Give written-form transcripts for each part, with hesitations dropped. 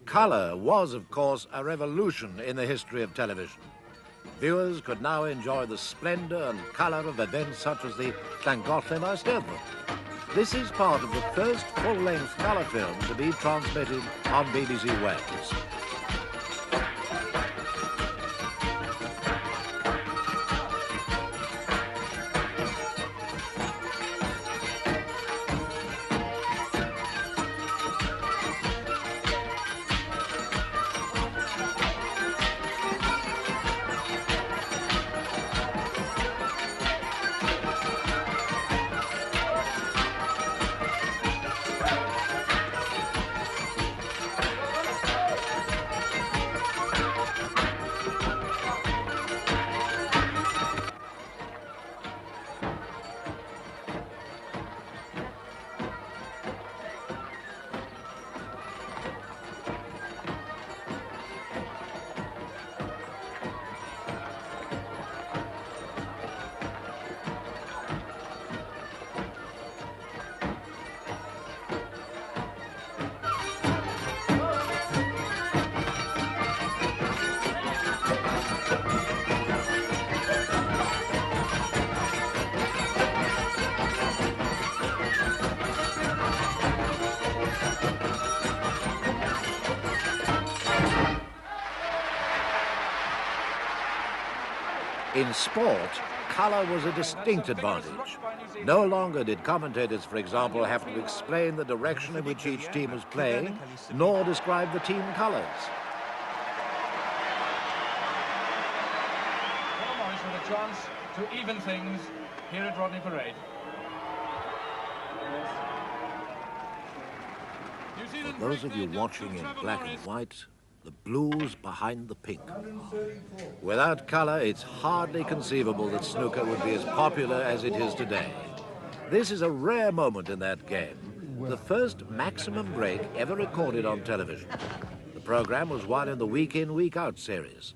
Colour was, of course, a revolution in the history of television. Viewers could now enjoy the splendour and colour of events such as the Llangollen Eisteddfod. This is part of the first full-length colour film to be transmitted on BBC Wales. In sport, colour was a distinct advantage. No longer did commentators, for example, have to explain the direction in which each team was playing, nor describe the team colours. Morris with a chance to even things here at Rodney Parade. For those of you watching in black and white, the blues behind the pink. Without colour, it's hardly conceivable that snooker would be as popular as it is today. This is a rare moment in that game, the first maximum break ever recorded on television. The programme was won in the week-in, week-out series.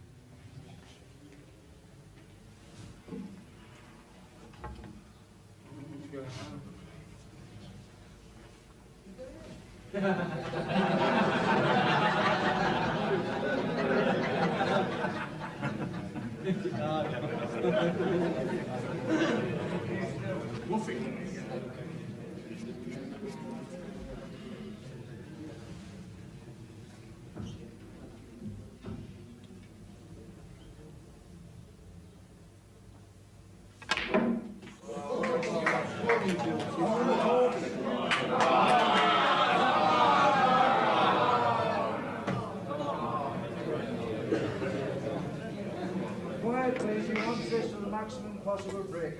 Quiet, please. You want this to the maximum possible break.